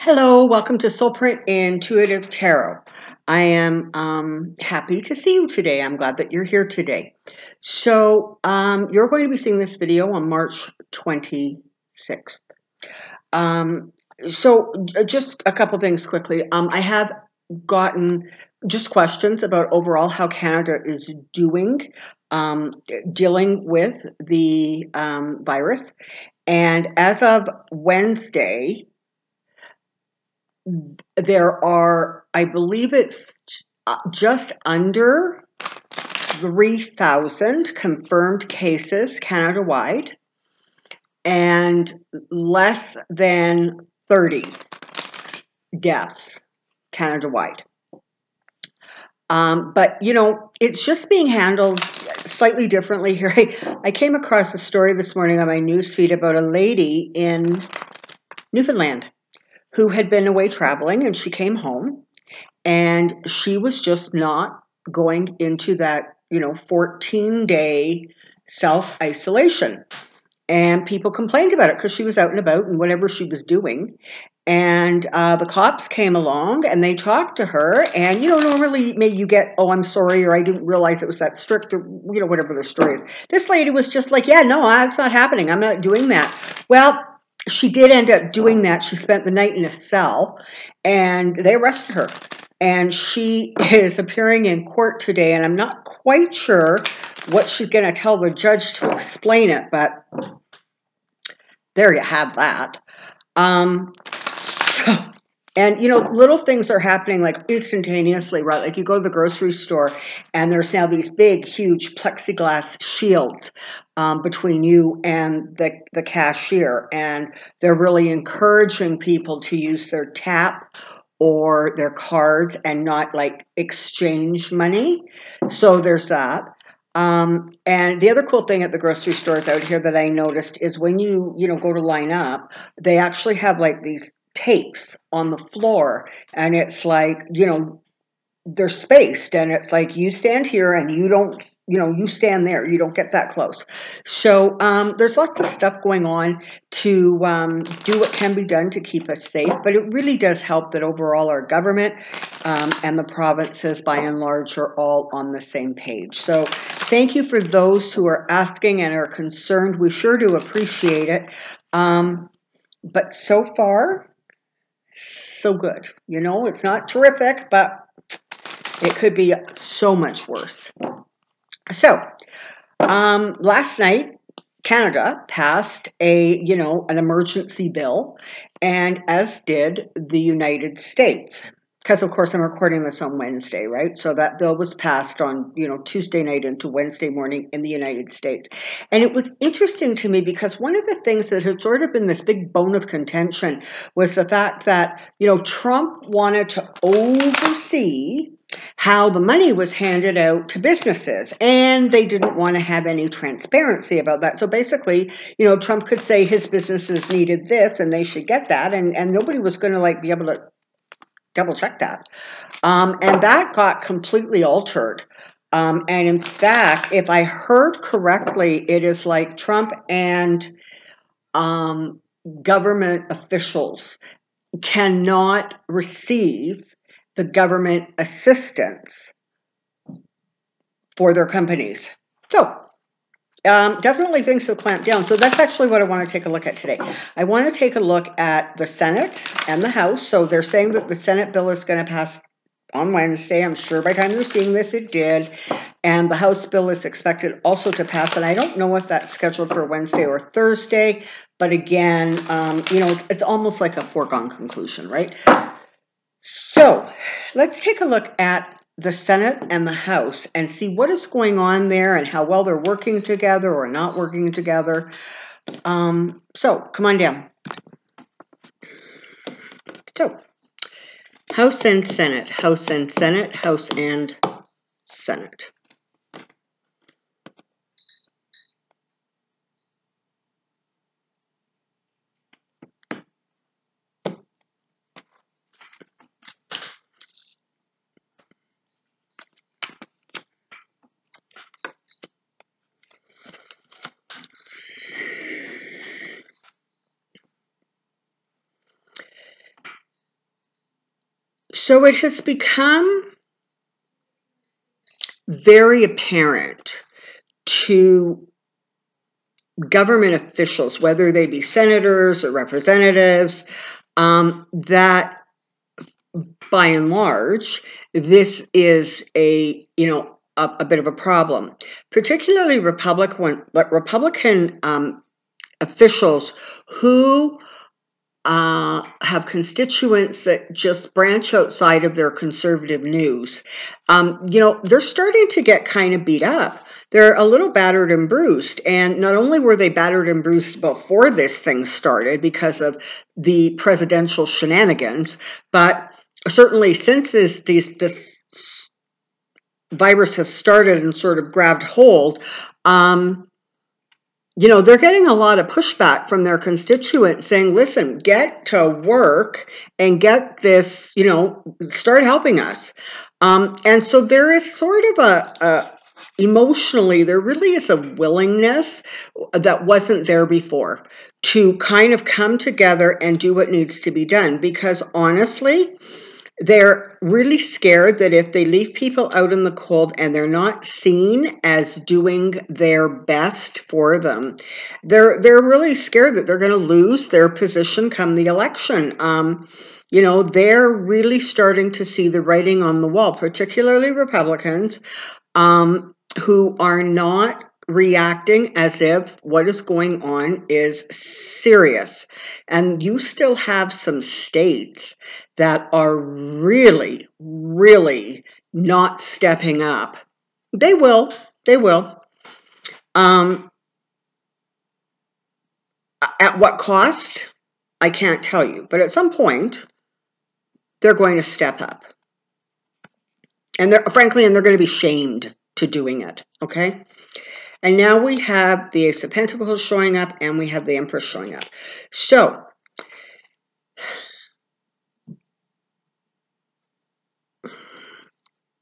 Hello, welcome to Soulprint Intuitive Tarot. I am happy to see you today. I'm glad that you're here today. So you're going to be seeing this video on March 26th. Just a couple things quickly. I have gotten just questions about overall how Canada is doing dealing with the virus. And as of Wednesday, there are, I believe it's just under 3,000 confirmed cases Canada-wide and less than 30 deaths Canada-wide. But, you know, it's just being handled slightly differently here. I came across a story this morning on my newsfeed about a lady in Newfoundland who had been away traveling, and she came home and she was just not going into that, 14-day self-isolation. And people complained about it because she was out and about and whatever she was doing. And the cops came along and they talked to her. And, normally maybe you get, oh, I'm sorry, or I didn't realize it was that strict, or, whatever the story is. This lady was just like, yeah, no, it's not happening. I'm not doing that. Well, she did end up doing that. She spent the night in a cell and they arrested her. And she is appearing in court today. And I'm not quite sure what she's going to tell the judge to explain it. But there you have that. And, little things are happening like instantaneously, right? Like you go to the grocery store and there's now these big, huge plexiglass shields between you and the cashier. And they're really encouraging people to use their tap or their cards and not like exchange money. So there's that. And the other cool thing at the grocery stores out here that I noticed is when you go to line up, they actually have like these tapes on the floor, and it's like, they're spaced, and it's like you stand here and you don't, you stand there, you don't get that close. So there's lots of stuff going on to do what can be done to keep us safe, but it really does help that overall our government and the provinces by and large are all on the same page. So thank you for those who are asking and are concerned. We sure do appreciate it. But so far, so good. It's not terrific, but it could be so much worse. So, last night, Canada passed an emergency bill, and as did the United States. Because, of course, I'm recording this on Wednesday, right? So that bill was passed on, Tuesday night into Wednesday morning in the United States. And it was interesting to me because one of the things that had sort of been this big bone of contention was the fact that, Trump wanted to oversee how the money was handed out to businesses, and they didn't want to have any transparency about that. So basically, Trump could say his businesses needed this and they should get that, and nobody was going to be able to double check that. And that got completely altered. And in fact, if I heard correctly, it is like Trump and government officials cannot receive the government assistance for their companies. So definitely things will clamp down. So that's actually what I want to take a look at today. I want to take a look at the Senate and the House. So they're saying that the Senate bill is going to pass on Wednesday. I'm sure by the time you're seeing this, it did. And the House bill is expected also to pass. And I don't know if that's scheduled for Wednesday or Thursday. But again, it's almost like a foregone conclusion, right? So let's take a look at the Senate and the House and see what is going on there and how well they're working together or not working together. So come on down. So House and Senate, House and Senate, House and Senate. So it has become very apparent to government officials, whether they be senators or representatives, that by and large, this is a bit of a problem, particularly Republican officials who have constituents that just branch outside of their conservative news. They're starting to get kind of beat up. They're a little battered and bruised. And not only were they battered and bruised before this thing started because of the presidential shenanigans, but certainly since this virus has started and sort of grabbed hold, they're getting a lot of pushback from their constituents saying, listen, get to work and get this, start helping us. And so there is sort of emotionally, there really is a willingness that wasn't there before to kind of come together and do what needs to be done. Because honestly, they're really scared that if they leave people out in the cold and they're not seen as doing their best for them, they're really scared that they're going to lose their position come the election. They're really starting to see the writing on the wall, particularly Republicans, who are not reacting as if what is going on is serious. And you still have some states that are really, really not stepping up. They will. At what cost? I can't tell you. But at some point, they're going to step up. And they're going to be shamed to doing it. Okay? And now we have the Ace of Pentacles showing up and we have the Empress showing up. So,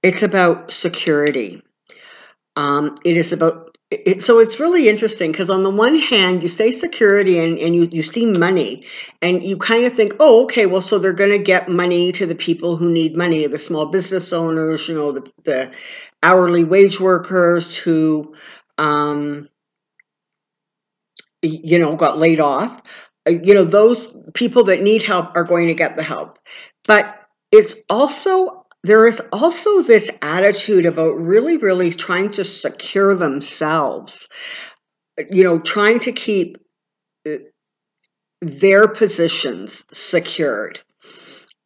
it's about security. It is about, so it's really interesting because on the one hand, you say security and you see money and you kind of think, oh, okay, well, so they're going to get money to the people who need money, the small business owners, the hourly wage workers who, got laid off. Those people that need help are going to get the help. But there is also this attitude about really, really trying to secure themselves, trying to keep their positions secured.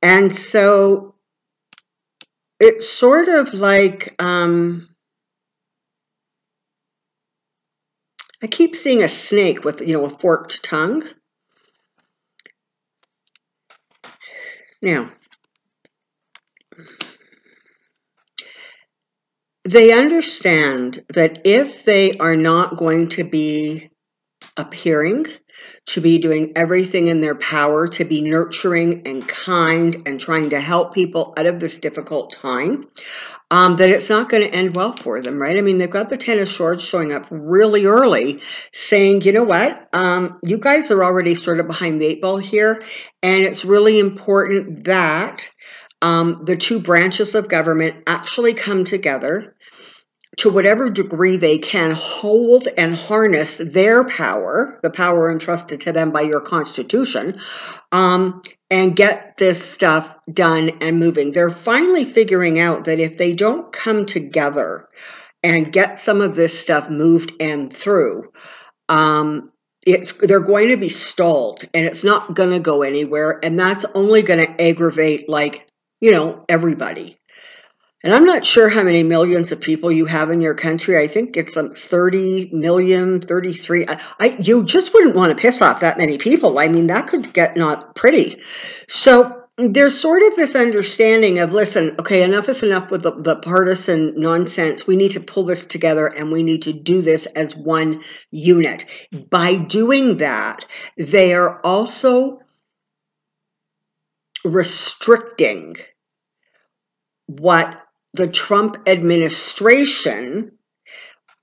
And so it's sort of like, I keep seeing a snake with, a forked tongue. Now, they understand that if they are not going to be appearing, to be doing everything in their power, to be nurturing and kind and trying to help people out of this difficult time, that it's not going to end well for them, right? I mean, they've got the Ten of Swords showing up really early saying, you know what, you guys are already sort of behind the 8 ball here, and it's really important that the two branches of government actually come together to whatever degree they can hold and harness their power, the power entrusted to them by your Constitution, and get this stuff done and moving. They're finally figuring out that if they don't come together and get some of this stuff moved and through, they're going to be stalled and it's not going to go anywhere. And that's only going to aggravate, everybody. And I'm not sure how many millions of people you have in your country. I think it's 30 million, 33. You just wouldn't want to piss off that many people. I mean, that could get not pretty. So there's sort of this understanding of, listen, okay, enough is enough with the partisan nonsense. We need to pull this together and we need to do this as one unit. By doing that, they are also restricting what the Trump administration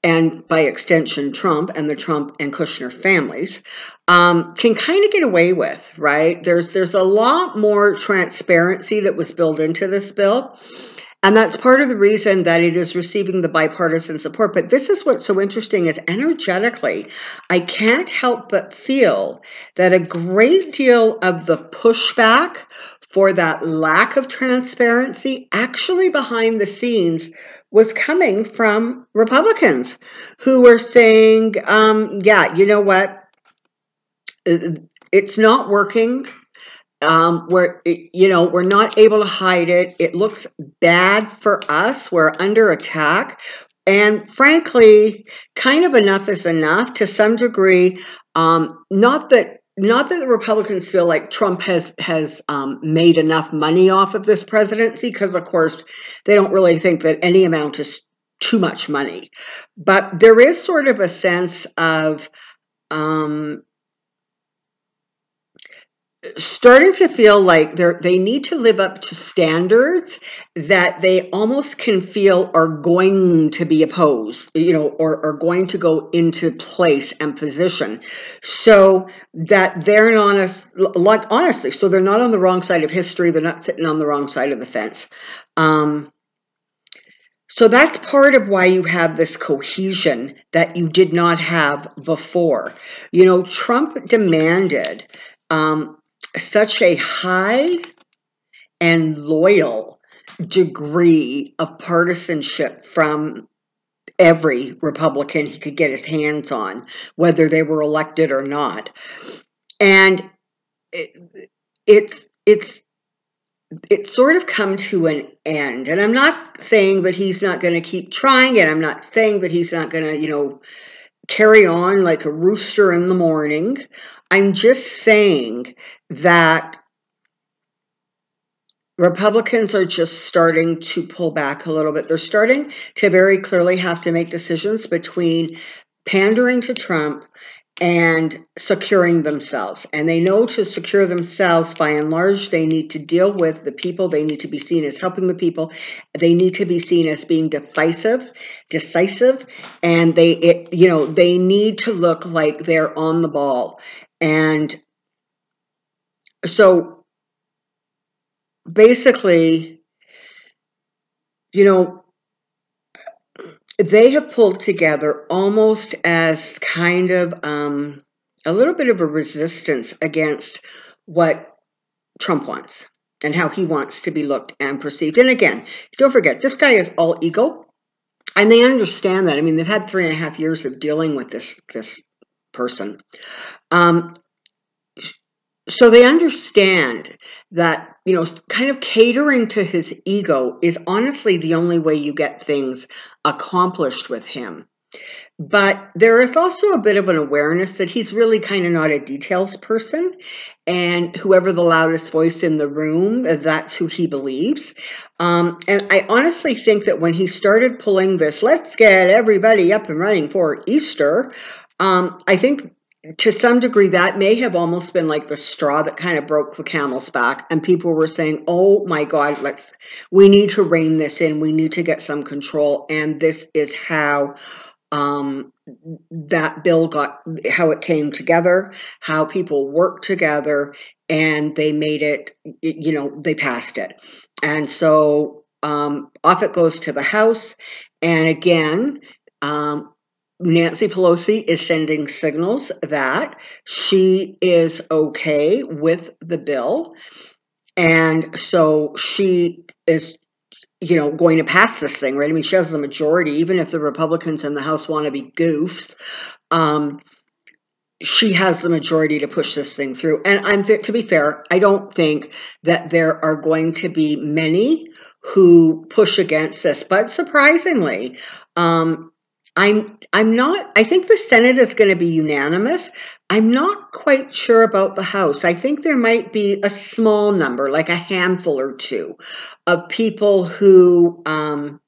and by extension Trump and the Trump and Kushner families, can kind of get away with, right? There's a lot more transparency that was built into this bill. And that's part of the reason that it is receiving the bipartisan support. But this is what's so interesting is energetically, I can't help but feel that a great deal of the pushback for that lack of transparency actually behind the scenes was coming from Republicans who were saying, yeah, you know what? It's not working. We're not able to hide it. It looks bad for us. We're under attack. And frankly, kind of enough is enough to some degree. Not that the Republicans feel like Trump has made enough money off of this presidency, because of course they don't really think that any amount is too much money. But there is sort of a sense of starting to feel like they need to live up to standards that they almost can feel are going to be opposed, or are going to go into place and position, so that they're not honestly, so they're not on the wrong side of history. They're not sitting on the wrong side of the fence. So that's part of why you have this cohesion that you did not have before. Trump demanded such a high and loyal degree of partisanship from every Republican he could get his hands on, whether they were elected or not. And it's sort of come to an end. And I'm not saying that he's not going to keep trying, and I'm not saying that he's not going to, carry on like a rooster in the morning. I'm just saying that Republicans are just starting to pull back a little bit. They're starting to very clearly have to make decisions between pandering to Trump and securing themselves. And they know to secure themselves, by and large, they need to deal with the people. They need to be seen as helping the people. They need to be seen as being decisive, and they need to look like they're on the ball. And so basically, they have pulled together almost as kind of a little bit of a resistance against what Trump wants and how he wants to be looked and perceived. And again, don't forget, this guy is all ego, and they understand that. I mean, they've had 3.5 years of dealing with this person. So they understand that, kind of catering to his ego is honestly the only way you get things accomplished with him. But there is also a bit of an awareness that he's really kind of not a details person, and whoever the loudest voice in the room, that's who he believes. And I honestly think that when he started pulling this, let's get everybody up and running for Easter, I think to some degree that may have almost been like the straw that kind of broke the camel's back, and people were saying, oh my God, we need to rein this in. We need to get some control. And this is how that bill how it came together, how people worked together, and they made it, they passed it. And so off it goes to the House. And again, Nancy Pelosi is sending signals that she is okay with the bill. And so she is going to pass this thing, right? I mean, she has the majority, even if the Republicans in the House want to be goofs. She has the majority to push this thing through. And to be fair, I don't think that there are going to be many who push against this. But surprisingly, I'm not, I think the Senate is going to be unanimous. I'm not quite sure about the House. I think there might be a small number, like a handful or two, of people who, are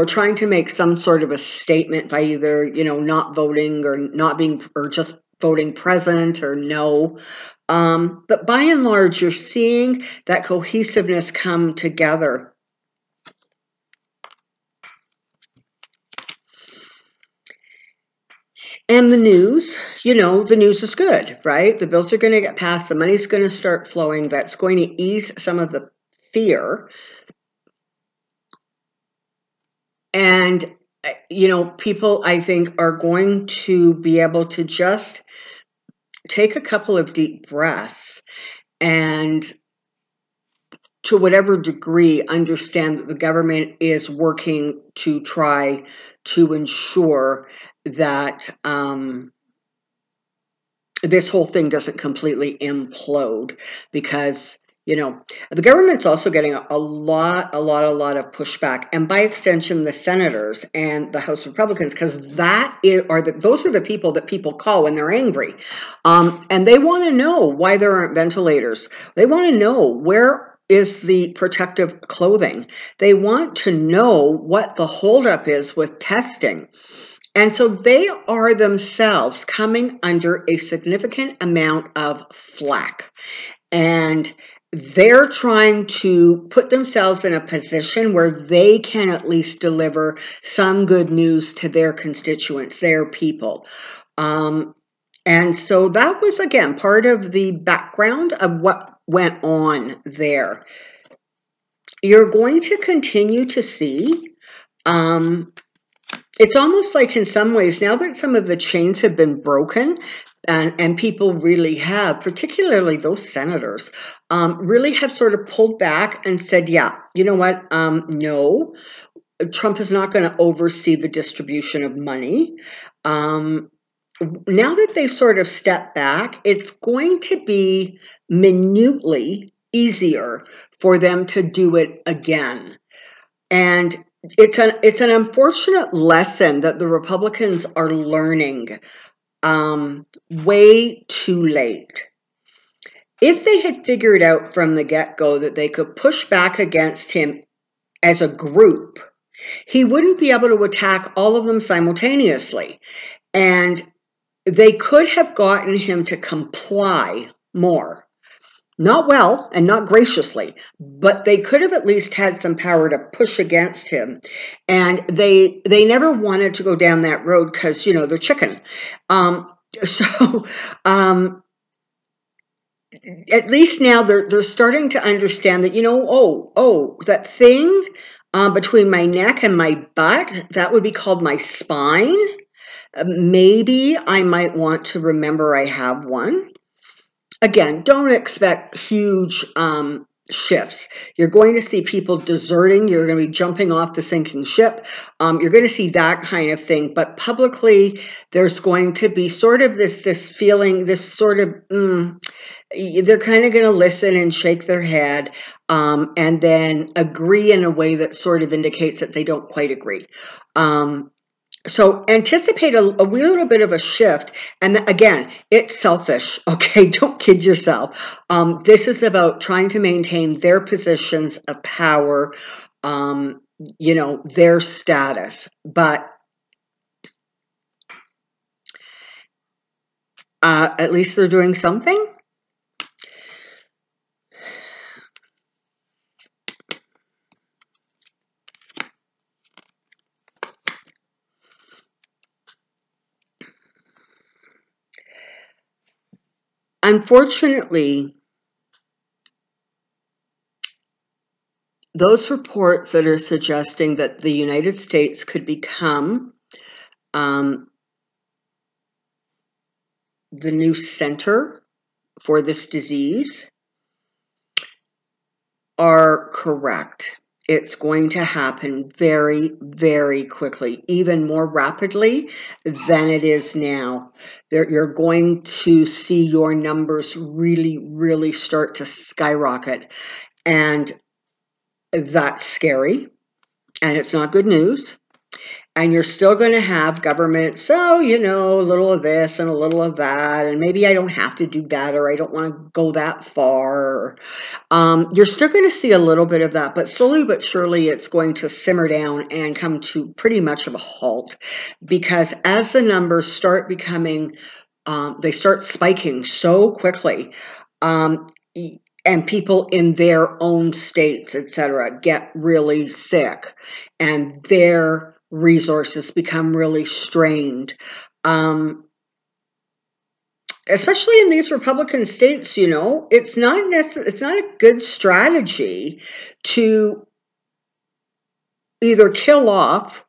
trying to make some sort of a statement by either, not voting or not being, or just voting present or no. But by and large, you're seeing that cohesiveness come together. And the news, the news is good, right? The bills are going to get passed. The money's going to start flowing. That's going to ease some of the fear. And, people, I think, are going to be able to just take a couple of deep breaths and, to whatever degree, understand that the government is working to try to ensure that this whole thing doesn't completely implode, because the government's also getting a lot of pushback, and by extension the senators and the House Republicans, because those are the people that people call when they're angry, and they want to know why there aren't ventilators. They want to know where is the protective clothing. They want to know what the holdup is with testing. And so they are themselves coming under a significant amount of flack. And they're trying to put themselves in a position where they can at least deliver some good news to their constituents, their people. And so that was, again, part of the background of what went on there. You're going to continue to see it's almost like, in some ways, now that some of the chains have been broken, and people really have, particularly those senators, really have sort of pulled back and said, yeah, you know what, no, Trump is not going to oversee the distribution of money. Now that they've sort of stepped back, it's going to be minutely easier for them to do it again. And it's an unfortunate lesson that the Republicans are learning way too late. If they had figured out from the get-go that they could push back against him as a group, he wouldn't be able to attack all of them simultaneously. And they could have gotten him to comply more. Not well and not graciously, but they could have at least had some power to push against him. And they never wanted to go down that road because, they're chicken. At least now they're starting to understand that, that thing between my neck and my butt, that would be called my spine. Maybe I might want to remember I have one. Again, don't expect huge shifts. You're going to see people deserting. You're going to be jumping off the sinking ship. You're going to see that kind of thing. But publicly, there's going to be sort of this feeling, this sort of, they're kind of going to listen and shake their head, and then agree in a way that sort of indicates that they don't quite agree. So anticipate a wee little bit of a shift. And again, it's selfish, okay? Don't kid yourself. This is about trying to maintain their positions of power, their status. But at least they're doing something. Unfortunately, those reports that are suggesting that the United States could become the new center for this disease are correct. It's going to happen very, very quickly, even more rapidly than it is now. You're going to see your numbers really, really start to skyrocket. And that's scary. And it's not good news. And you're still going to have government, so, a little of this and a little of that, and maybe I don't have to do that, or I don't want to go that far. You're still going to see a little bit of that, but slowly but surely it's going to simmer down and come to pretty much of a halt, because as the numbers start becoming, they start spiking so quickly, and people in their own states, etc., get really sick, and their resources become really strained. Especially in these Republican states, you know, it's not a good strategy to either kill off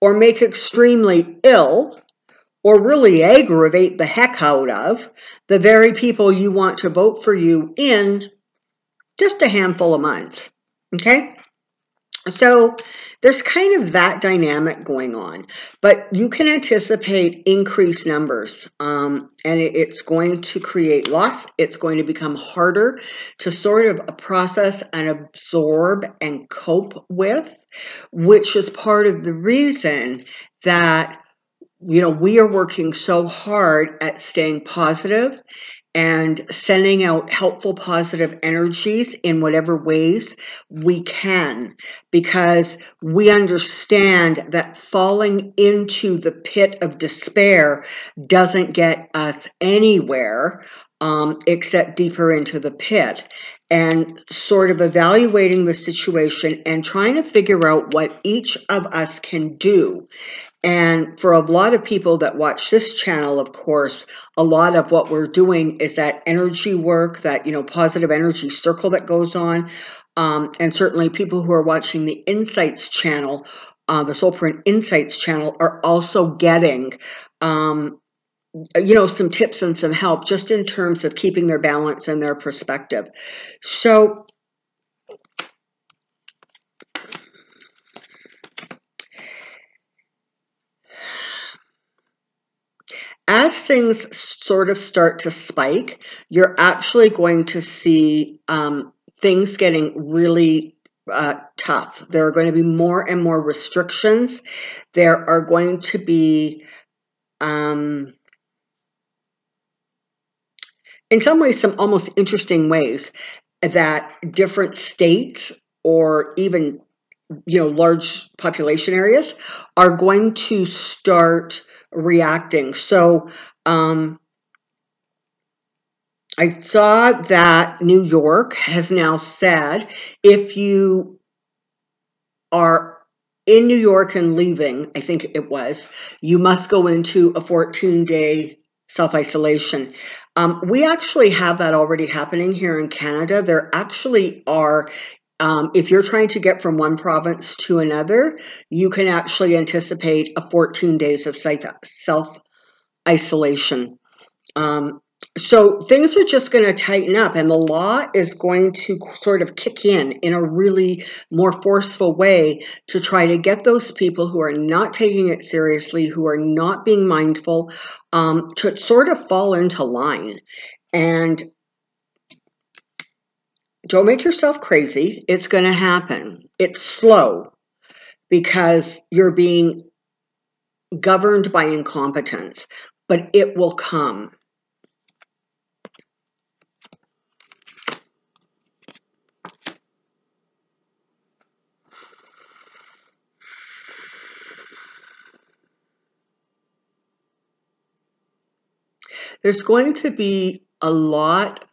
or make extremely ill or really aggravate the heck out of the very people you want to vote for you in just a handful of months. Okay? So there's kind of that dynamic going on, but you can anticipate increased numbers, and it's going to create loss. It's going to become harder to sort of process and absorb and cope with, which is part of the reason that, you know, we are working so hard at staying positive and sending out helpful, positive energies in whatever ways we can, because we understand that falling into the pit of despair doesn't get us anywhere, except deeper into the pit. And sort of evaluating the situation and trying to figure out what each of us can do. And for a lot of people that watch this channel, of course, a lot of what we're doing is that energy work, that, you know, positive energy circle that goes on. And certainly people who are watching the Insights channel, the Soulprint Insights channel, are also getting, you know, some tips and some help just in terms of keeping their balance and their perspective. So as things sort of start to spike, you're actually going to see things getting really tough. There are going to be more and more restrictions. There are going to be, in some ways, some almost interesting ways that different states or even, you know, large population areas are going to start reacting. So I saw that New York has now said if you are in New York and leaving, I think it was, you must go into a 14-day self-isolation. We actually have that already happening here in Canada. There actually are, if you're trying to get from one province to another, you can actually anticipate a 14 days of self-isolation. So things are just going to tighten up, and the law is going to sort of kick in a really more forceful way to try to get those people who are not taking it seriously, who are not being mindful, to sort of fall into line. And don't make yourself crazy. It's going to happen. It's slow because you're being governed by incompetence, but it will come. There's going to be a lot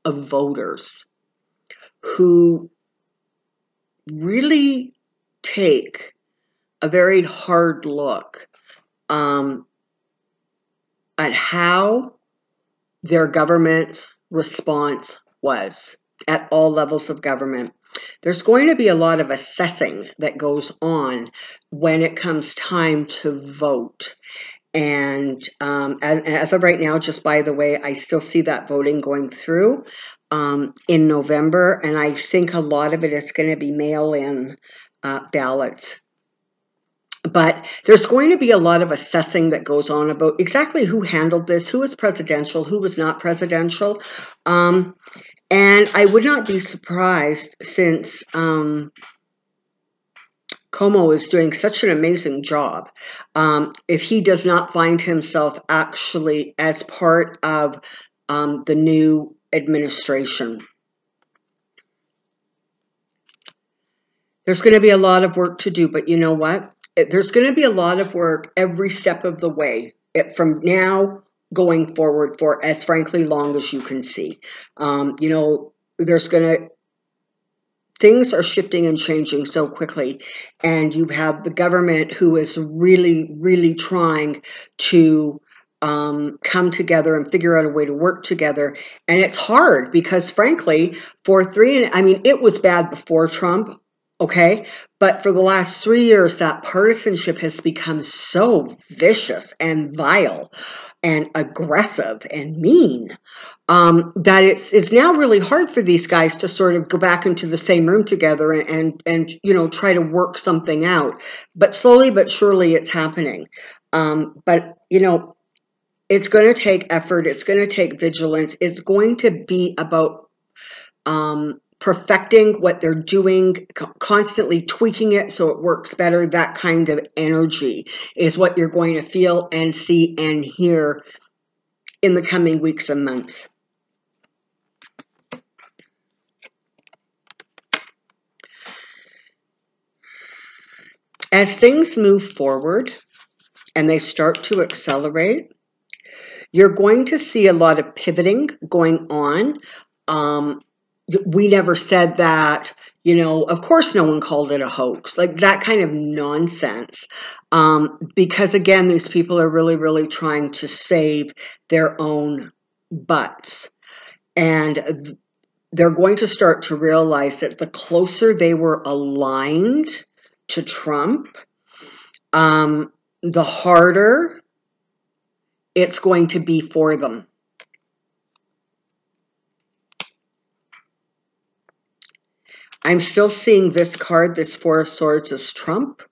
of voters who really take a very hard look at how their government's response was at all levels of government. There's going to be a lot of assessing that goes on when it comes time to vote. And as of right now, just by the way, I still see that voting going through in November, and I think a lot of it is going to be mail-in ballots. But there's going to be a lot of assessing that goes on about exactly who handled this, who was presidential, who was not presidential. And I would not be surprised, since Como is doing such an amazing job, if he does not find himself actually as part of the new administration. There's going to be a lot of work to do, but you know what? There's going to be a lot of work every step of the way, from now going forward, for as frankly long as you can see. You know, there's going to things are shifting and changing so quickly, and you have the government who is really, really trying to come together and figure out a way to work together. And it's hard because, frankly, I mean, it was bad before Trump, okay? But for the last 3 years, that partisanship has become so vicious and vile and aggressive and mean, that it's now really hard for these guys to sort of go back into the same room together and try to work something out. But slowly but surely it's happening. But it's going to take effort. It's going to take vigilance. It's going to be about perfecting what they're doing, constantly tweaking it so it works better. That kind of energy is what you're going to feel and see and hear in the coming weeks and months. As things move forward and they start to accelerate, you're going to see a lot of pivoting going on. We never said that, of course no one called it a hoax, like that kind of nonsense. Because again, these people are really, really trying to save their own butts. And they're going to start to realize that the closer they were aligned to Trump, the harder it's going to be for them. I'm still seeing this card, this Four of Swords, as Trump,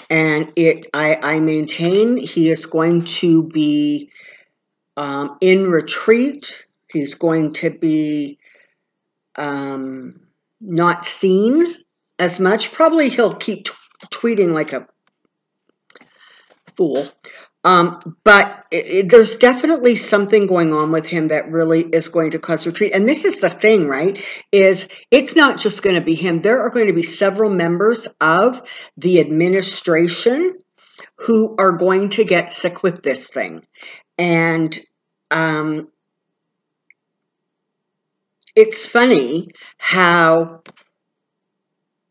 and I maintain he is going to be in retreat. He's going to be not seen as much. Probably he'll keep tweeting like a fool. But there's definitely something going on with him that really is going to cause retreat. And this is the thing, right, is it's not just going to be him. There are going to be several members of the administration who are going to get sick with this thing. And it's funny how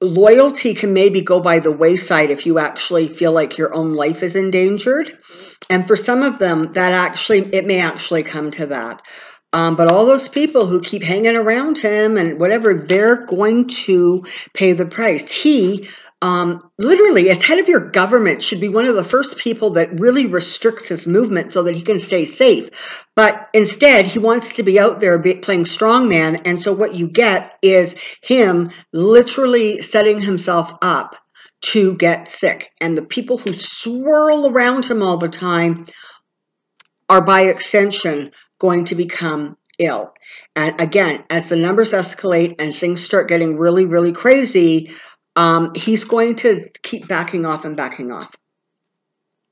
loyalty can maybe go by the wayside if you actually feel like your own life is endangered. And for some of them, it may actually come to that. But all those people who keep hanging around him and whatever, they're going to pay the price. He, literally, as head of your government, should be one of the first people that really restricts his movement so that he can stay safe. But instead, he wants to be out there playing strongman. And so what you get is him literally setting himself up to get sick. And the people who swirl around him all the time are, by extension, going to become ill. And again, as the numbers escalate and things start getting really, really crazy, he's going to keep backing off and backing off,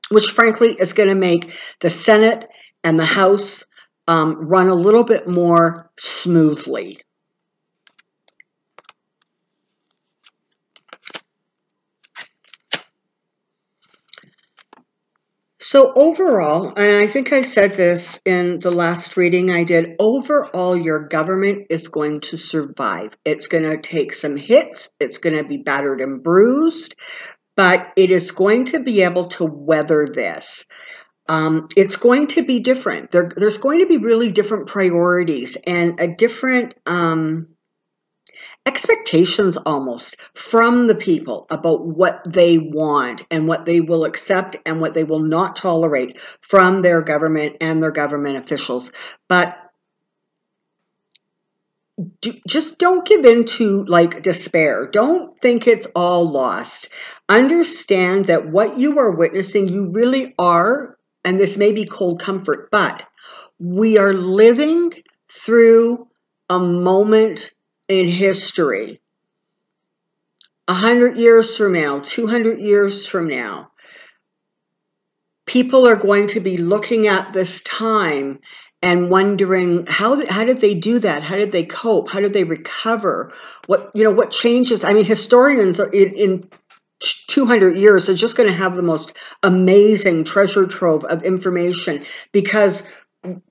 which frankly is going to make the Senate and the House run a little bit more smoothly. So overall, and I think I said this in the last reading I did, overall your government is going to survive. It's going to take some hits. It's going to be battered and bruised, but it is going to be able to weather this. It's going to be different. There's going to be really different priorities and a different expectations almost from the people about what they want and what they will accept and what they will not tolerate from their government and their government officials. But just don't give in to despair. Don't think it's all lost. Understand that what you are witnessing, you really are, and this may be cold comfort, but we are living through a moment in history. 100 years from now, 200 years from now, people are going to be looking at this time and wondering how did they do that? How did they cope? How did they recover? What changes? I mean, historians are in 200 years are just going to have the most amazing treasure trove of information because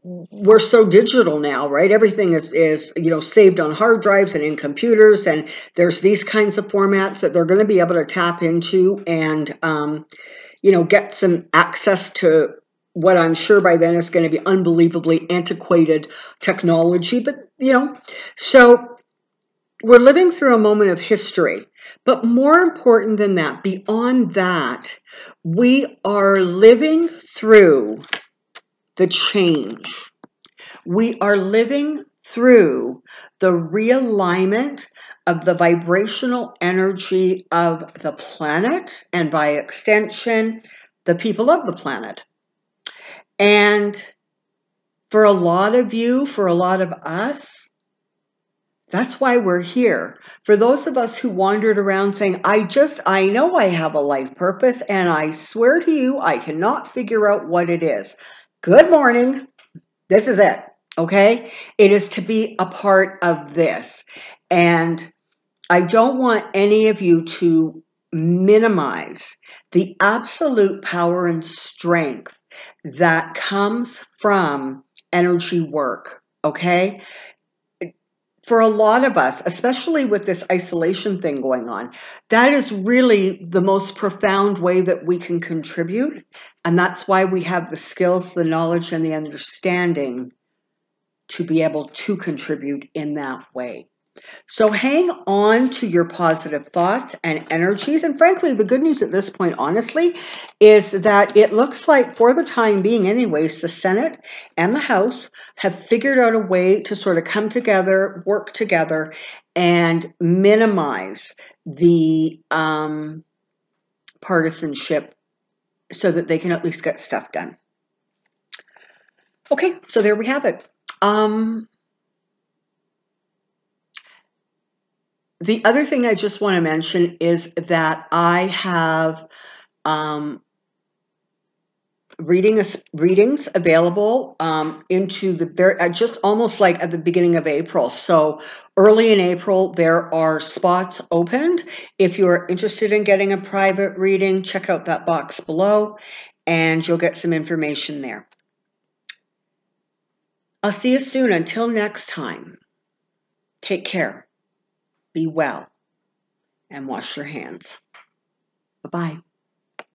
we're so digital now, right? Everything is saved on hard drives and in computers, and there's these kinds of formats that they're going to be able to tap into and get some access to what I'm sure by then is going to be unbelievably antiquated technology. But so we're living through a moment of history. But more important than that, beyond that, we are living through the change. We are living through the realignment of the vibrational energy of the planet, and by extension, the people of the planet. And for a lot of you, for a lot of us, that's why we're here. For those of us who wandered around saying, I know I have a life purpose, and I swear to you, I cannot figure out what it is. Good morning. This is it. Okay? It is to be a part of this. And I don't want any of you to minimize the absolute power and strength that comes from energy work. Okay? For a lot of us, especially with this isolation thing going on, that is really the most profound way that we can contribute. And that's why we have the skills, the knowledge, and the understanding to be able to contribute in that way. So hang on to your positive thoughts and energies. And frankly, the good news at this point, honestly, is that it looks like for the time being anyways, the Senate and the House have figured out a way to sort of come together, work together, and minimize the partisanship so that they can at least get stuff done. Okay, so there we have it. The other thing I just want to mention is that I have readings available into the just almost like at the beginning of April. So early in April, there are spots opened. If you're interested in getting a private reading, check out that box below and you'll get some information there. I'll see you soon. Until next time, take care, be well, and wash your hands. Bye-bye.